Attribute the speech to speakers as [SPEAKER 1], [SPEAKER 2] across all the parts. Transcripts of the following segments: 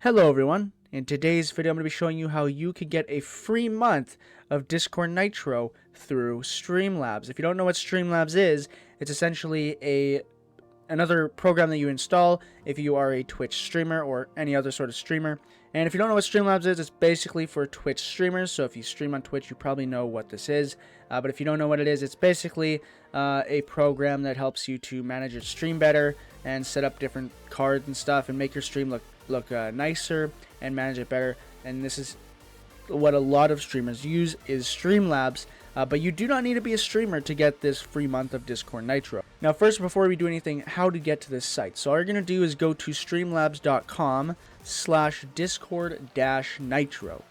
[SPEAKER 1] Hello everyone, in today's video I'm going to be showing you how you could get a free month of Discord Nitro through StreamLabs. If you don't know what StreamLabs is, it's essentially another program that you install if you are a Twitch streamer or any other sort of streamer. And if you don't know what StreamLabs is, it's basically for Twitch streamers. So if you stream on Twitch, you probably know what this is. But if you don't know what it is, it's basically a program that helps you to manage your stream better and set up different cards and stuff and make your stream look nicer and manage it better. And this is what a lot of streamers use, is StreamLabs. But you do not need to be a streamer to get this free month of Discord Nitro. Now first, before we do anything, how to get to this site. So all you're going to do is go to streamlabs.com/discord-nitro.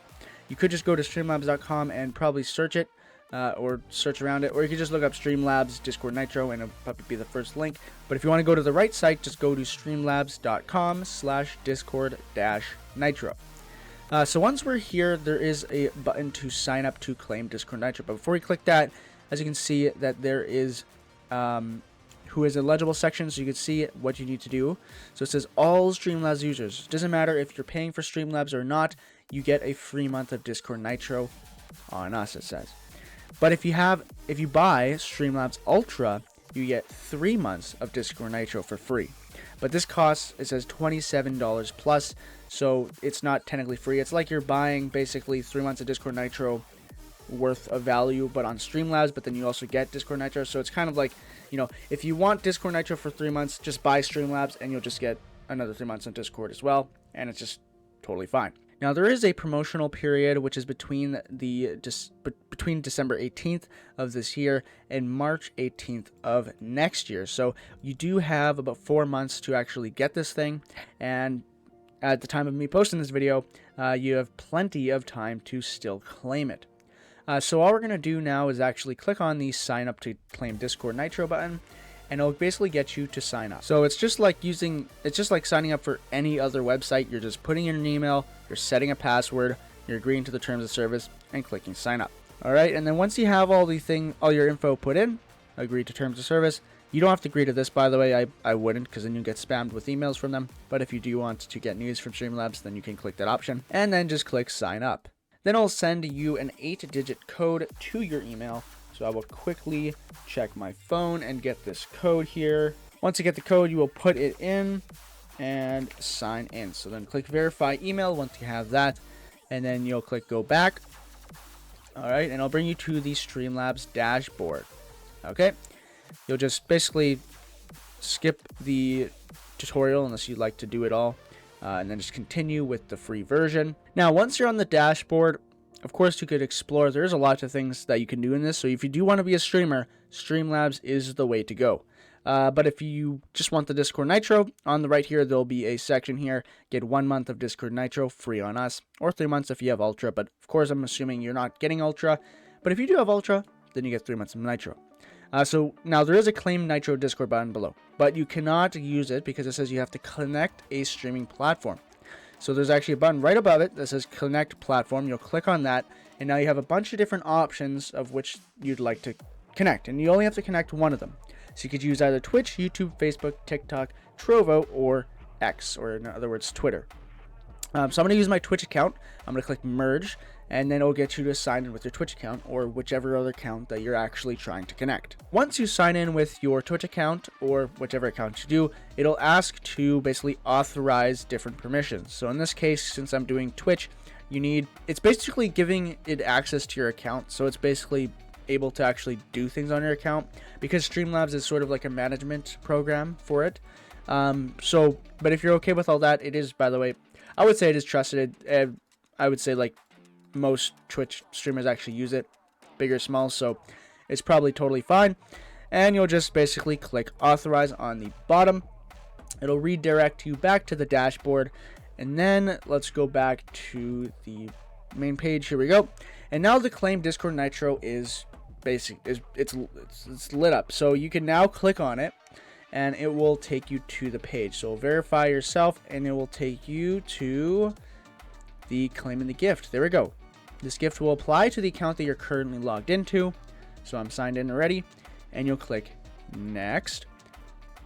[SPEAKER 1] You could just go to streamlabs.com and probably search it or search around it, or you could just look up Streamlabs Discord Nitro and it'll probably be the first link. But if you want to go to the right site, just go to streamlabs.com/discord-nitro. So once we're here, there is a button to sign up to claim Discord Nitro. But before we click that, as you can see that there is who is eligible section, so you can see what you need to do. So it says all Streamlabs users. It doesn't matter if you're paying for Streamlabs or not, you get a free month of Discord Nitro on us, it says. But if you buy Streamlabs Ultra, you get 3 months of Discord Nitro for free. But this costs, it says $27 plus, so it's not technically free. It's like you're buying basically 3 months of Discord Nitro worth of value, but on Streamlabs, but then you also get Discord Nitro. So it's kind of like, you know, if you want Discord Nitro for 3 months, just buy Streamlabs and you'll just get another 3 months on Discord as well, and it's just totally fine. Now there is a promotional period which is between December 18th of this year and March 18th of next year. So you do have about 4 months to actually get this thing, and at the time of me posting this video, you have plenty of time to still claim it. So all we're going to do now is actually click on the sign up to claim Discord Nitro button, and it'll basically get you to sign up. So it's just like signing up for any other website. You're just putting in an email, you're setting a password, you're agreeing to the terms of service, and clicking sign up. Alright, and then once you have all your info put in, agree to terms of service. You don't have to agree to this, by the way. I wouldn't, because then you get spammed with emails from them. But if you do want to get news from Streamlabs, then you can click that option, and then just click sign up. Then it'll send you an 8-digit code to your email. So I will quickly check my phone and get this code here. Once you get the code, you will put it in and sign in. So then click verify email once you have that, and then you'll click go back. All right, and I'll bring you to the Streamlabs dashboard. Okay, you'll just basically skip the tutorial unless you'd like to do it all, and then just continue with the free version. Now, once you're on the dashboard, of course, you could explore. There's a lot of things that you can do in this. So if you do want to be a streamer, Streamlabs is the way to go. But if you just want the Discord Nitro, on the right here, there'll be a section here. Get 1 month of Discord Nitro free on us, or 3 months if you have Ultra. But of course, I'm assuming you're not getting Ultra. But if you do have Ultra, then you get 3 months of Nitro. So now there is a claim Nitro Discord button below, but you cannot use it because it says you have to connect a streaming platform. So there's actually a button right above it that says connect platform. You'll click on that, and now you have a bunch of different options of which you'd like to connect, and you only have to connect one of them. So you could use either Twitch, YouTube, Facebook, TikTok, Trovo, or X, or in other words, Twitter. So I'm going to use my Twitch account. I'm going to click merge, and then it'll get you to sign in with your Twitch account or whichever other account that you're actually trying to connect. Once you sign in with your Twitch account or whichever account you do, it'll ask to basically authorize different permissions. So in this case, since I'm doing Twitch, it's basically giving it access to your account. So it's basically able to actually do things on your account, because Streamlabs is sort of like a management program for it. But if you're okay with all that, it is, by the way, I would say it is trusted. I would say like most Twitch streamers actually use it, big or small, so it's probably totally fine. And you'll just basically click authorize on the bottom. It'll redirect you back to the dashboard, and then let's go back to the main page. Here we go. And now the claim Discord Nitro is it's lit up, so you can now click on it and it will take you to the page. So verify yourself and it will take you to the claiming the gift. There we go. This gift will apply to the account that you're currently logged into. So I'm signed in already, and you'll click next.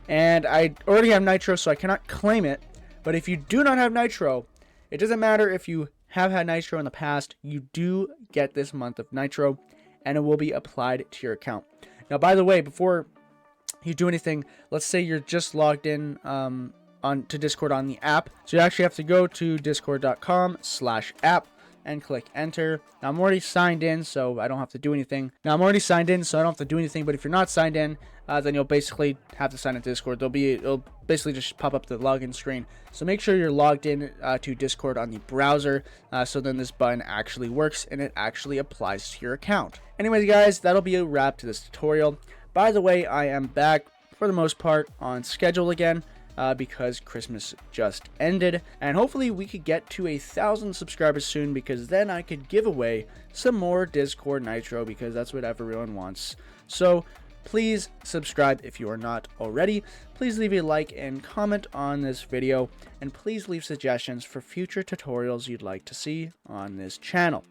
[SPEAKER 1] And I already have Nitro, so I cannot claim it. But if you do not have Nitro, It doesn't matter if you have had Nitro in the past, you do get this month of Nitro, and it will be applied to your account. Now, by the way, before you do anything, let's say you're just logged in to Discord on the app. So you actually have to go to discord.com/app and click enter. Now, I'm already signed in, so I don't have to do anything. But if you're not signed in, then you'll basically have to sign into Discord. It'll basically just pop up the login screen. So make sure you're logged in to Discord on the browser, so then this button actually works and it actually applies to your account. Anyways, guys, that'll be a wrap to this tutorial. By the way, I am back for the most part on schedule again, because Christmas just ended, and hopefully we could get to 1,000 subscribers soon, because then I could give away some more Discord Nitro, because that's what everyone wants. So please subscribe if you are not already. Please leave a like and comment on this video, and please leave suggestions for future tutorials you'd like to see on this channel.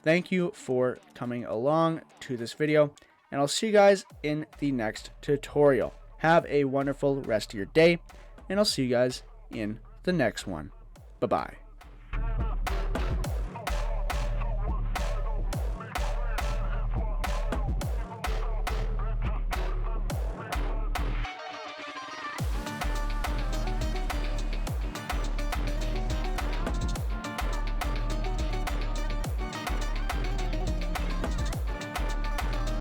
[SPEAKER 1] Thank you for coming along to this video, and I'll see you guys in the next tutorial. Have a wonderful rest of your day, and I'll see you guys in the next one. Bye-bye.